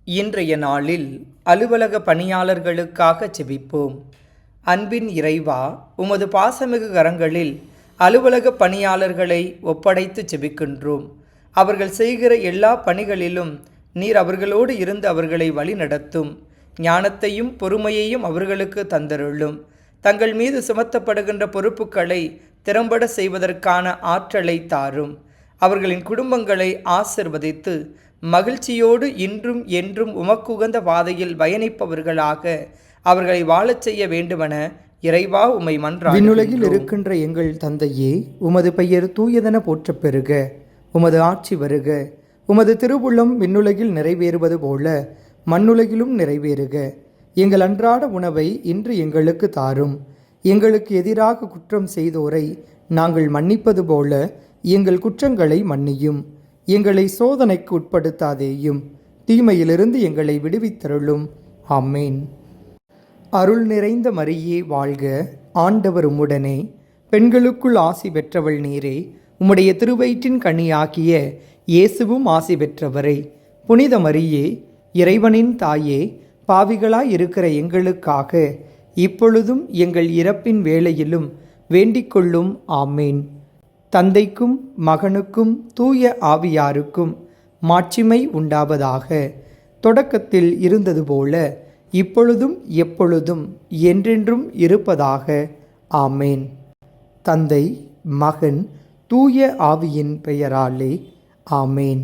இன்றைய நாளில் அலுவலக பணியாளர்களுக்காக ஜெபிப்போம். அன்பின் இறைவா, உமது பாசமிகு கரங்களில் அலுவலக பணியாளர்களை ஒப்படைத்து ஜெபிக்கின்றோம். அவர்கள் செய்கிற எல்லா பணிகளிலும் நீர் அவர்களோடு இருந்து அவர்களை வழிநடத்தும். ஞானத்தையும் பொறுமையையும் அவர்களுக்கு தந்தருளும். தங்கள் மீது சுமத்தப்படுகின்ற பொறுப்புகளை திறம்பட செய்வதற்கான ஆற்றலை தாரும். அவர்களின் குடும்பங்களை ஆசிர்வதித்து மகிழ்ச்சியோடு இன்றும் என்றும் உமக்குகந்த பாதையில் பயணிப்பவர்களாக அவர்களை வாழச் செய்ய வேண்டுமென இறைவா உம்மை மன்றாடுகின்றோம். விண்ணுலகில் இருக்கின்ற எங்கள் தந்தையே, உமது பெயர் தூயதென போற்றப் பெறுக. உமது ஆட்சி வருக. உமது திருவுள்ளம் விண்ணுலகில் நிறைவேறுவது போல மண்ணுலகிலும் நிறைவேறுக. எங்கள் அன்றாட உணவை இன்று எங்களுக்கு தாரும். எங்களுக்கு எதிராக குற்றம் செய்தோரை நாங்கள் மன்னிப்பது போல எங்கள் குற்றங்களை மன்னியும். எங்களை சோதனைக்கு உட்படுத்தாதேயும், தீமையிலிருந்து எங்களை விடுவித்தருளும். ஆமேன். அருள் நிறைந்த மரியே வாழ்க. ஆண்டவர் உம்முடனே, பெண்களுக்குள் ஆசி பெற்றவள் நீரே. உம்முடைய திருவயிற்றின் கனியாகிய இயேசுவும் ஆசி பெற்றவரே. புனித மரியே, இறைவனின் தாயே, பாவிகளாய் இருக்கிற எங்களுக்காக இப்பொழுதும் எங்கள் இறப்பின் வேளையிலும் வேண்டிக்கொள்ளும். ஆமேன். தந்தைக்கும் மகனுக்கும் தூய ஆவியாருக்கும் மாட்சிமை உண்டாவதாக. தொடக்கத்தில் இருந்தது போல இப்பொழுதும் எப்பொழுதும் என்றென்றும் இருப்பதாக. ஆமேன். தந்தை, மகன், தூய ஆவியின் பெயராலே. ஆமேன்.